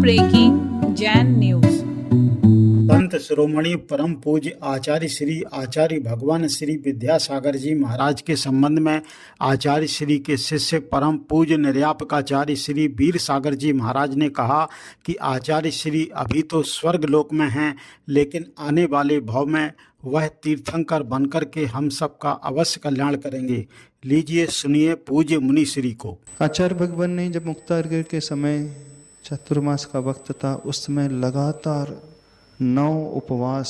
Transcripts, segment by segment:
Breaking Jain news. Sant Shiromani परम पूज्य आचार्य श्री आचार्य भगवान श्री विद्यासागर जी महाराज के संबंध में आचार्य श्री के शिष्य परम पूज्य निर्यापकाचार्य श्री वीर सागर जी महाराज ने कहा कि आचार्य श्री अभी तो स्वर्ग लोक में हैं, लेकिन आने वाले भव में वह तीर्थंकर बनकर के हम सबका अवश्य कल्याण करेंगे। लीजिए सुनिए पूज्य मुनि श्री को। आचार्य भगवान ने जब मुक्तारगिर के समय चातुर्मास का वक्त था, उस समय लगातार 9 उपवास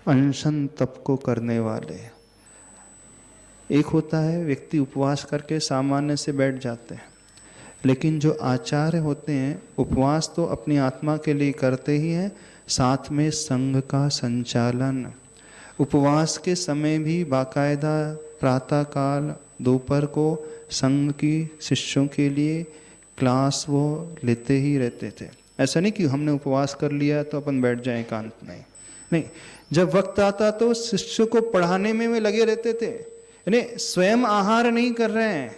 अनशन तप को करने वाले। एक होता है व्यक्ति उपवास करके सामान्य से बैठ जाते हैं, लेकिन जो आचार्य होते हैं उपवास तो अपनी आत्मा के लिए करते ही हैं, साथ में संघ का संचालन। उपवास के समय भी बाकायदा प्रातः काल दोपहर को संघ की शिष्यों के लिए क्लास वो लेते ही रहते थे। ऐसा नहीं कि हमने उपवास कर लिया तो अपन बैठ जाएं एकांत में, नहीं। जब वक्त आता तो शिष्यों को पढ़ाने में वे लगे रहते थे। यानी स्वयं आहार नहीं कर रहे हैं,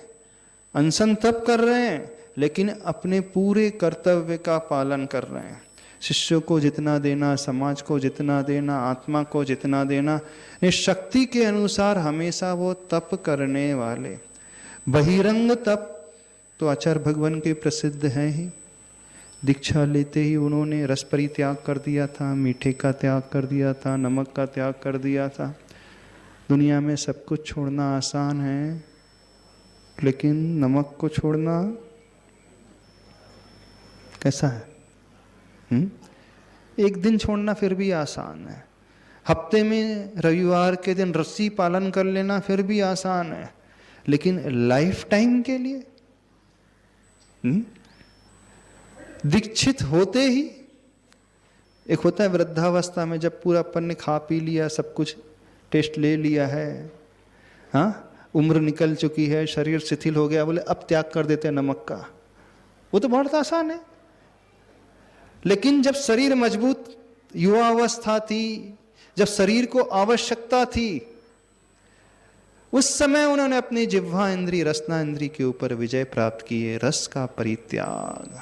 अनशन तप कर रहे हैं, लेकिन अपने पूरे कर्तव्य का पालन कर रहे हैं। शिष्यों को जितना देना, समाज को जितना देना, आत्मा को जितना देना, शक्ति के अनुसार हमेशा वो तप करने वाले। बहिरंग तप तो आचार्य भगवान के प्रसिद्ध हैं ही। दीक्षा लेते ही उन्होंने रस परित्याग कर दिया था, मीठे का त्याग कर दिया था, नमक का त्याग कर दिया था। दुनिया में सब कुछ छोड़ना आसान है, लेकिन नमक को छोड़ना कैसा है? एक दिन छोड़ना फिर भी आसान है, हफ्ते में रविवार के दिन रस्सी पालन कर लेना फिर भी आसान है, लेकिन लाइफ टाइम के लिए दीक्षित होते ही। एक होता है वृद्धावस्था में, जब पूरा अपन ने खा पी लिया, सब कुछ टेस्ट ले लिया है, हाँ, उम्र निकल चुकी है, शरीर शिथिल हो गया, बोले अब त्याग कर देते हैं नमक का। वो तो बहुत आसान है। लेकिन जब शरीर मजबूत, युवावस्था थी, जब शरीर को आवश्यकता थी, उस समय उन्होंने अपनी जिह्वा इंद्री, रसना इंद्री के ऊपर विजय प्राप्त की है। रस का परित्याग,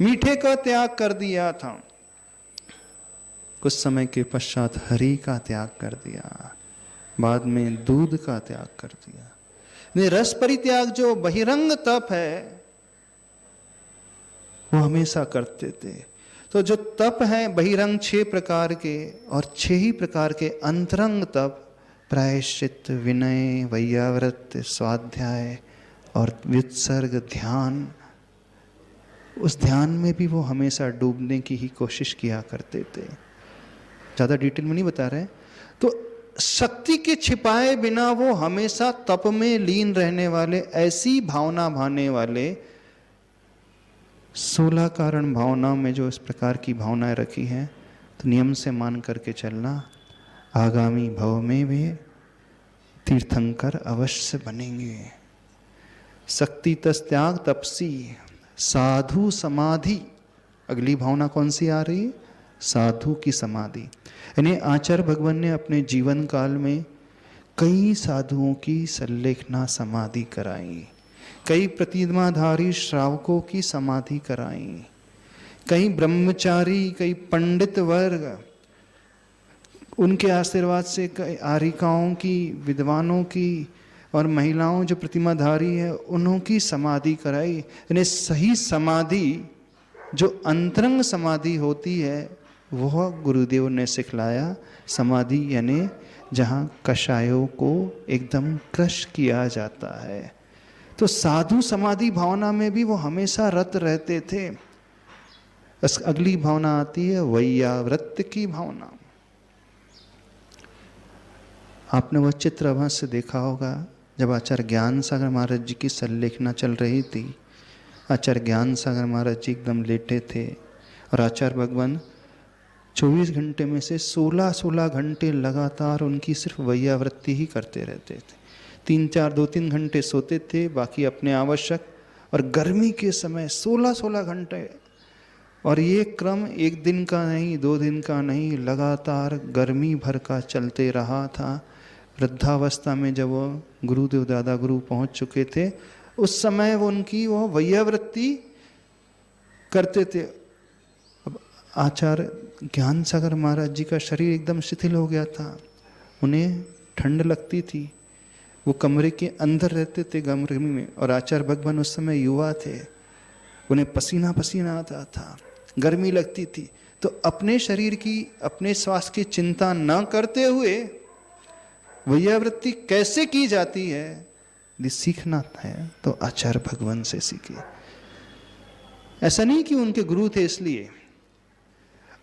मीठे का त्याग कर दिया था। कुछ समय के पश्चात हरि का त्याग कर दिया, बाद में दूध का त्याग कर दिया। रस परित्याग जो बहिरंग तप है वो हमेशा करते थे। तो जो तप है बहिरंग 6 प्रकार के, और 6 ही प्रकार के अंतरंग तप, प्रायश्चित, विनय, वैयाव्रत, स्वाध्याय और व्युत्सर्ग, ध्यान, उस ध्यान में भी वो हमेशा डूबने की ही कोशिश किया करते थे। ज़्यादा डिटेल में नहीं बता रहे। तो शक्ति के छिपाए बिना वो हमेशा तप में लीन रहने वाले, ऐसी भावना भाने वाले। 16 कारण भावनाओं में जो इस प्रकार की भावनाएं रखी हैं, तो नियम से मान करके चलना, आगामी भव में भी तीर्थंकर अवश्य बनेंगे। शक्ति तस त्याग तपसी, साधु समाधि। अगली भावना कौन सी आ रही है? साधु की समाधि। यानी आचार्य भगवान ने अपने जीवन काल में कई साधुओं की संलेखना समाधि कराई, कई प्रतिमाधारी श्रावकों की समाधि कराई, कई ब्रह्मचारी, कई पंडित वर्ग, उनके आशीर्वाद से कई आरिकाओं की, विद्वानों की और महिलाओं जो प्रतिमाधारी है उन्हों की समाधि कराई। यानी सही समाधि जो अंतरंग समाधि होती है वह गुरुदेव ने सिखलाया। समाधि यानी जहाँ कषायों को एकदम क्रश किया जाता है। तो साधु समाधि भावना में भी वो हमेशा रत रहते थे। अगली भावना आती है वैयाव्रत की भावना। आपने वह चित्र अवश्य देखा होगा, जब आचार्य ज्ञान सागर महाराज जी की संलेखना चल रही थी। आचार्य ज्ञान सागर महाराज जी एकदम लेटे थे और आचार्य भगवान 24 घंटे में से 16 घंटे लगातार उनकी सिर्फ वैयावृत्ति ही करते रहते थे। 2-3 घंटे सोते थे, बाकी अपने आवश्यक। और गर्मी के समय 16 घंटे। और ये क्रम 1 दिन का नहीं, 2 दिन का नहीं, लगातार गर्मी भर का चलते रहा था। वृद्धावस्था में जब वो गुरुदेव दादा गुरु पहुंच चुके थे, उस समय वो उनकी वो वैयावृत्ति करते थे। अब आचार्य ज्ञान सागर महाराज जी का शरीर एकदम शिथिल हो गया था, उन्हें ठंड लगती थी, वो कमरे के अंदर रहते थे गर्मी में, और आचार्य भगवान उस समय युवा थे, उन्हें पसीना पसीना आता था, गर्मी लगती थी। तो अपने शरीर की, अपने स्वास्थ्य की चिंता न करते हुए वैयावृत्ति कैसे की जाती है, यदि सीखना है तो आचार्य भगवान से सीखिए। ऐसा नहीं कि उनके गुरु थे इसलिए,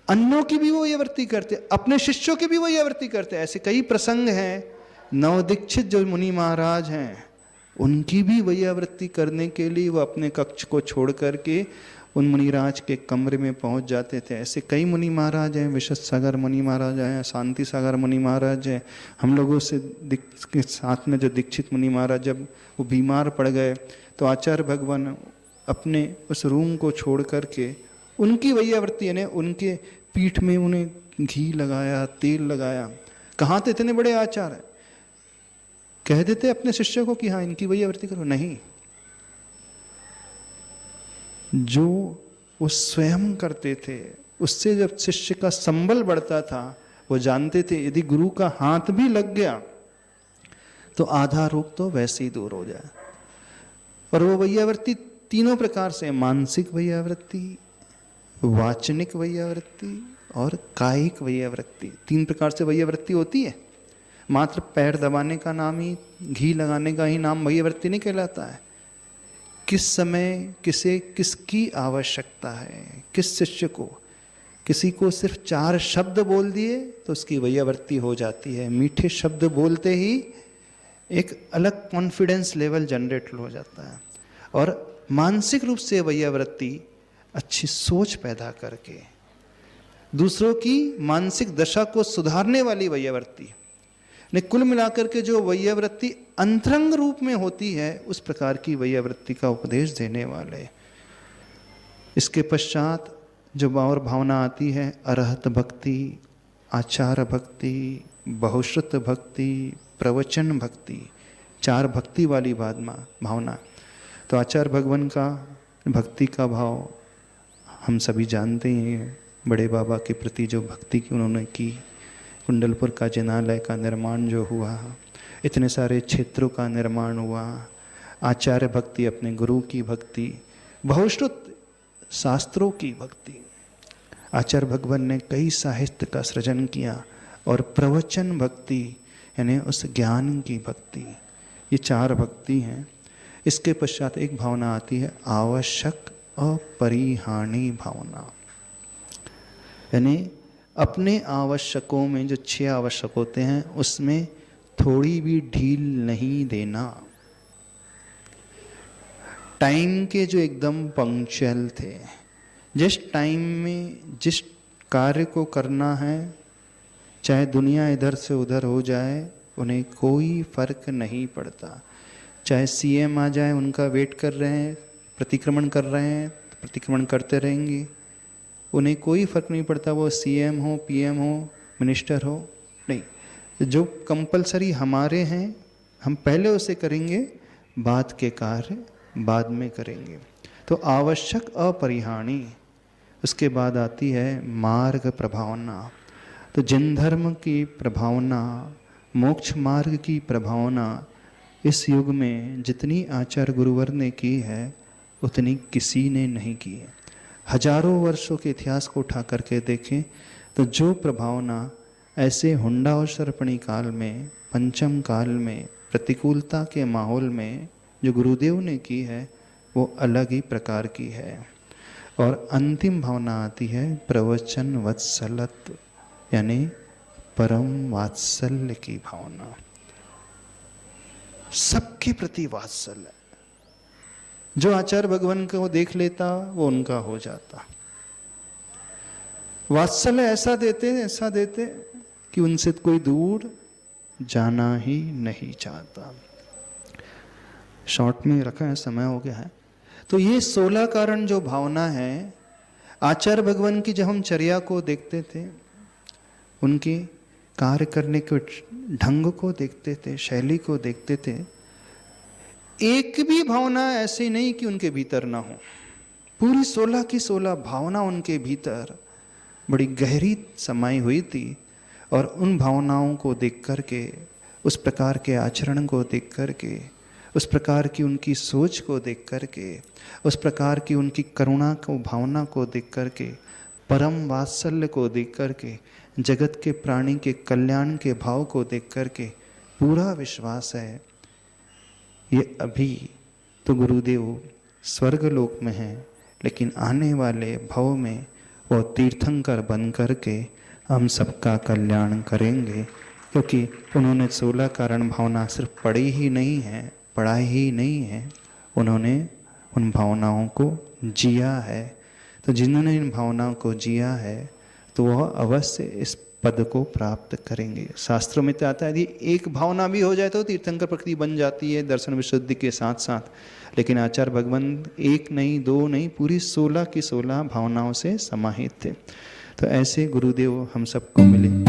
अन्यों की भी वो वैयावृत्ति करते, अपने शिष्यों की भी वो वैयावृत्ति करते। ऐसे कई प्रसंग हैं, नवदीक्षित जो मुनि महाराज हैं उनकी भी वैयावृत्ति करने के लिए वो अपने कक्ष को छोड़ करके उन मुनिराज के कमरे में पहुंच जाते थे। ऐसे कई मुनि महाराज हैं, विशद सागर मुनि महाराज हैं, शांति सागर मुनि महाराज हैं। हम लोगों से के साथ में जो दीक्षित मुनि महाराज जब वो बीमार पड़ गए तो आचार्य भगवान अपने उस रूम को छोड़ करके उनकी वैयावृत्ति यानी उनके पीठ में उन्हें घी लगाया, तेल लगाया। कहाँ थे इतने बड़े आचार्य, कह देते अपने शिष्य को कि हाँ इनकी वैयावृत्ति करो? नहीं, जो वो स्वयं करते थे उससे जब शिष्य का संबल बढ़ता था, वो जानते थे यदि गुरु का हाथ भी लग गया तो आधा रोग तो वैसे ही दूर हो जाए। और वो वैयावृत्ति तीनों प्रकार से, मानसिक वैयावृत्ति, वाचनिक वैयावृत्ति और कायिक वैयावृत्ति, तीन प्रकार से वैयावृत्ति होती है। मात्र पैर दबाने का नाम ही, घी लगाने का ही नाम वैयावृत्ति नहीं कहलाता है। किस समय किसे किसकी आवश्यकता है, किस शिष्य को, किसी को सिर्फ 4 शब्द बोल दिए तो उसकी वैयावृत्ति हो जाती है। मीठे शब्द बोलते ही एक अलग कॉन्फिडेंस लेवल जनरेट हो जाता है। और मानसिक रूप से वैयावृत्ति अच्छी सोच पैदा करके दूसरों की मानसिक दशा को सुधारने वाली वैयावृत्ति ने, कुल मिलाकर के जो वैयावृत्ति अंतरंग रूप में होती है उस प्रकार की वैयावृत्ति का उपदेश देने वाले। इसके पश्चात जो और भावना आती है अरहत भक्ति, आचार भक्ति, बहुश्रुत भक्ति, प्रवचन भक्ति, 4 भक्ति वाली भावना। तो आचार्य भगवान का भक्ति का भाव हम सभी जानते हैं। बड़े बाबा के प्रति जो भक्ति की उन्होंने की, कुंडलपुर का जिनालय का निर्माण जो हुआ, इतने सारे क्षेत्रों का निर्माण हुआ, आचार्य भक्ति, अपने गुरु की भक्ति, बहुश्रुत शास्त्रों की भक्ति, आचार्य भगवान ने कई साहित्य का सृजन किया, और प्रवचन भक्ति यानी उस ज्ञान की भक्ति। ये 4 भक्ति हैं। इसके पश्चात एक भावना आती है आवश्यक अपरिहाणी भावना, यानी अपने आवश्यकों में जो 6 आवश्यक होते हैं उसमें थोड़ी भी ढील नहीं देना। टाइम के जो एकदम पंक्चुअल थे, जिस टाइम में जिस कार्य को करना है, चाहे दुनिया इधर से उधर हो जाए उन्हें कोई फर्क नहीं पड़ता। चाहे सीएम आ जाए, उनका वेट कर रहे हैं, प्रतिक्रमण कर रहे हैं, प्रतिक्रमण करते रहेंगे, उन्हें कोई फर्क नहीं पड़ता वो सीएम हो, पीएम हो, मिनिस्टर हो। नहीं, जो कंपलसरी हमारे हैं हम पहले उसे करेंगे, बाद के कार्य बाद में करेंगे। तो आवश्यक अपरिहाणी। उसके बाद आती है मार्ग प्रभावना। तो जिन धर्म की प्रभावना, मोक्ष मार्ग की प्रभावना इस युग में जितनी आचार्य गुरुवर ने की है उतनी किसी ने नहीं की है। हजारों वर्षों के इतिहास को उठा करके देखें तो जो प्रभावना ऐसे हुंडा और शर्पणी काल में, पंचम काल में, प्रतिकूलता के माहौल में जो गुरुदेव ने की है वो अलग ही प्रकार की है। और अंतिम भावना आती है प्रवचन वत्सलत्व, यानी परम वात्सल्य की भावना। सबके प्रति वात्सल्य, जो आचार्य भगवान को देख लेता वो उनका हो जाता। वात्सल्य ऐसा देते कि उनसे कोई दूर जाना ही नहीं चाहता। शॉर्ट में रखा है, समय हो गया है। तो ये 16 कारण जो भावना है, आचार्य भगवान की जब हम चर्या को देखते थे, उनके कार्य करने के ढंग को देखते थे, शैली को देखते थे, एक भी भावना ऐसी नहीं कि उनके भीतर ना हो। पूरी 16 की 16 भावना उनके भीतर बड़ी गहरी समाई हुई थी। और उन भावनाओं को देख करके, उस प्रकार के आचरण को देख करके, उस प्रकार की उनकी सोच को देख करके, उस प्रकार की उनकी करुणा को भावना को देख करके, परम वात्सल्य को देख करके, जगत के प्राणी के कल्याण के भाव को देख करके पूरा विश्वास है ये अभी तो गुरुदेव स्वर्गलोक में हैं, लेकिन आने वाले भव में वो तीर्थंकर बन करके हम सबका कल्याण करेंगे। क्योंकि उन्होंने 16 कारण भावना सिर्फ पढ़ी ही नहीं है, पढ़ाई ही नहीं है, उन्होंने उन भावनाओं को जिया है। तो जिन्होंने इन भावनाओं को जिया है तो वह अवश्य इस पद को प्राप्त करेंगे। शास्त्रों में तो आता है यदि एक भावना भी हो जाए तो तीर्थंकर प्रकृति बन जाती है दर्शन विशुद्धि के साथ साथ। लेकिन आचार्य भगवान एक नहीं, दो नहीं, पूरी 16 की 16 भावनाओं से समाहित थे। तो ऐसे गुरुदेव हम सबको मिले।